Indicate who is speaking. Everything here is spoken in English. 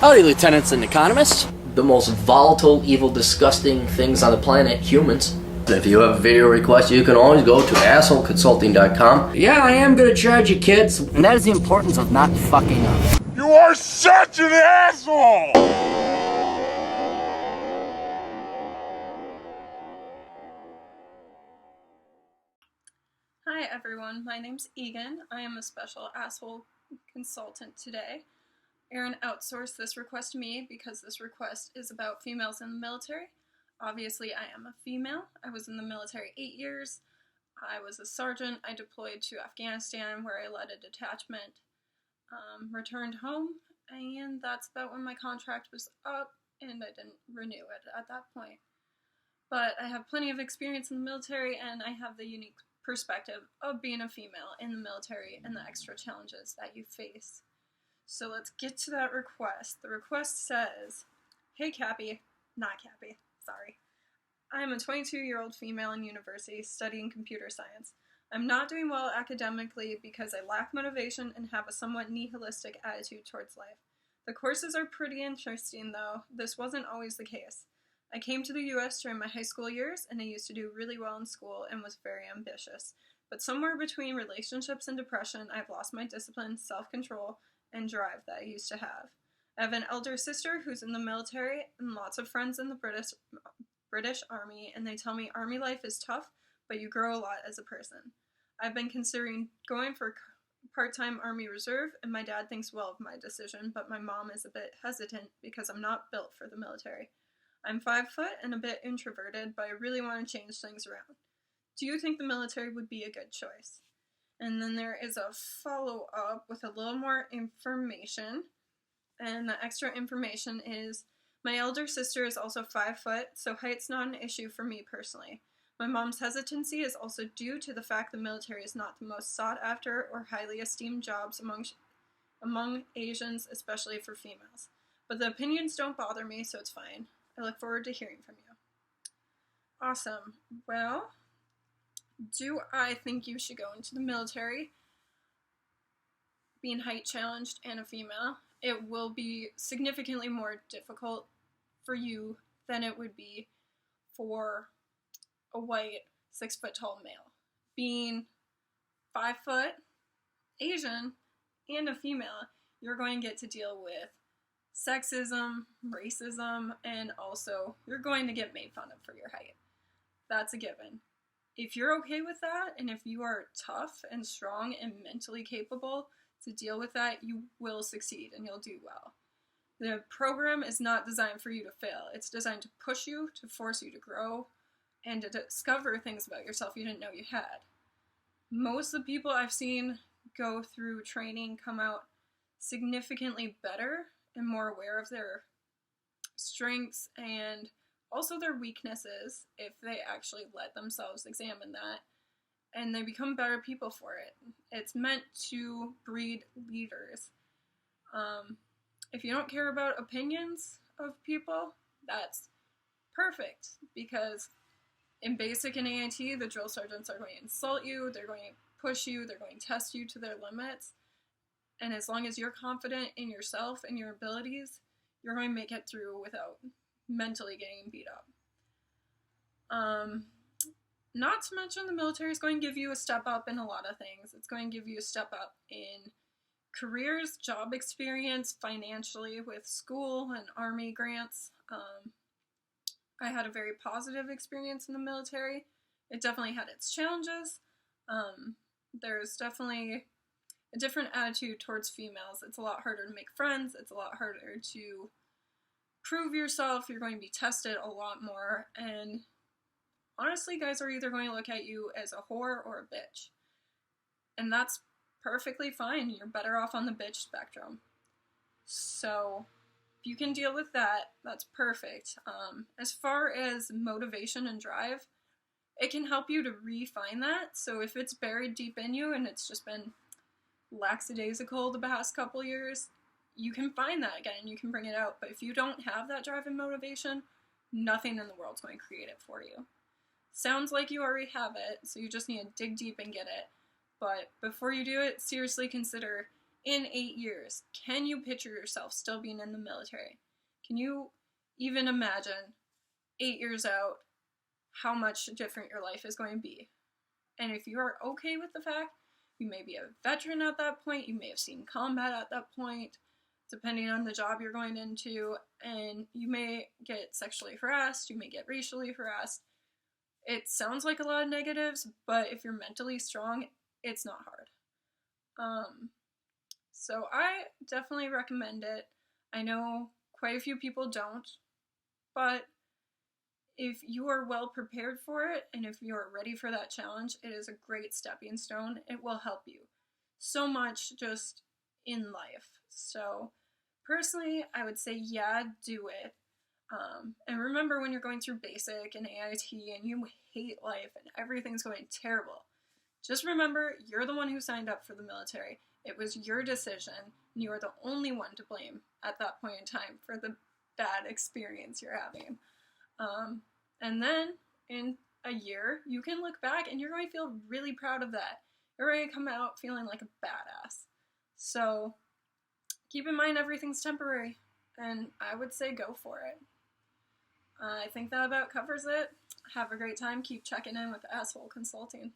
Speaker 1: Howdy, lieutenants and economists.
Speaker 2: The most volatile, evil, disgusting things on the planet, humans. If you have a video request, you can always go to assholeconsulting.com.
Speaker 1: Yeah, I am gonna charge you, kids. And that is the importance of not fucking up.
Speaker 3: You are such an asshole!
Speaker 4: Hi everyone, my name's Egan. I am a special asshole consultant today. Aaron outsourced this request to me because this request is about females in the military. Obviously, I am a female. I was in the military 8 years. I was a sergeant. I deployed to Afghanistan where I led a detachment. Returned home, and that's about when my contract was up, and I didn't renew it at that point. But I have plenty of experience in the military, and I have the unique perspective of being a female in the military and the extra challenges that you face. So let's get to that request. The request says, "Hey Cappy," not Cappy, sorry. I am a 22-year-old female in university studying computer science. I'm not doing well academically because I lack motivation and have a somewhat nihilistic attitude towards life. The courses are pretty interesting though. This wasn't always the case. I came to the US during my high school years and I used to do really well in school and was very ambitious. But somewhere between relationships and depression, I've lost my discipline, self-control, and drive that I used to have. I have an elder sister who's in the military and lots of friends in the British Army, and they tell me Army life is tough, but you grow a lot as a person. I've been considering going for part-time Army Reserve, and my dad thinks well of my decision, but my mom is a bit hesitant because I'm not built for the military. I'm 5 foot and a bit introverted, but I really want to change things around. Do you think the military would be a good choice? And then there is a follow-up with a little more information. And the extra information is, my elder sister is also 5 foot, so height's not an issue for me personally. My mom's hesitancy is also due to the fact the military is not the most sought after or highly esteemed jobs among Asians, especially for females. But the opinions don't bother me, so it's fine. I look forward to hearing from you. Awesome. Well, do I think you should go into the military? Being height challenged and a female, it will be significantly more difficult for you than it would be for a white 6 foot tall male. Being 5 foot, Asian, and a female, you're going to get to deal with sexism, racism, and also you're going to get made fun of for your height. That's a given. If you're okay with that, and if you are tough and strong and mentally capable to deal with that, you will succeed and you'll do well. The program is not designed for you to fail. It's designed to push you, to force you to grow, and to discover things about yourself you didn't know you had. Most of the people I've seen go through training come out significantly better and more aware of their strengths and also their weaknesses if they actually let themselves examine that, and they become better people for it. It's meant to breed leaders. If you don't care about opinions of people, that's perfect, because in basic and AIT, the drill sergeants are going to insult you, they're going to push you, they're going to test you to their limits, and as long as you're confident in yourself and your abilities, you're going to make it through without mentally getting beat up. Not to mention the military is going to give you a step up in a lot of things. It's going to give you a step up in careers, job experience, financially with school and Army grants. I had a very positive experience in the military. It definitely had its challenges. There's definitely a different attitude towards females. It's a lot harder to make friends. It's a lot harder to prove yourself. You're going to be tested a lot more. And honestly, guys are either going to look at you as a whore or a bitch. And that's perfectly fine. You're better off on the bitch spectrum. So if you can deal with that, that's perfect. As far as motivation and drive, it can help you to refine that. So if it's buried deep in you and it's just been lackadaisical the past couple years, you can find that again, you can bring it out. But if you don't have that drive and motivation, nothing in the world's going to create it for you. Sounds like you already have it, so you just need to dig deep and get it. But before you do it, seriously consider in 8 years, can you picture yourself still being in the military? Can you even imagine 8 years out how much different your life is going to be? And if you are okay with the fact you may be a veteran at that point, you may have seen combat at that point, depending on the job you're going into, and you may get sexually harassed, you may get racially harassed. It sounds like a lot of negatives, but if you're mentally strong, it's not hard. So I definitely recommend it. I know quite a few people don't, but if you are well prepared for it and if you are ready for that challenge, it is a great stepping stone. It will help you so much just in life. So personally, I would say, yeah, do it. And remember, when you're going through basic and AIT and you hate life and everything's going terrible, just remember you're the one who signed up for the military. It was your decision, and you are the only one to blame at that point in time for the bad experience you're having. And then in a year, you can look back and you're going to feel really proud of that. You're going to come out feeling like a badass. So keep in mind everything's temporary, and I would say go for it. I think that about covers it. Have a great time. Keep checking in with Asshole Consulting.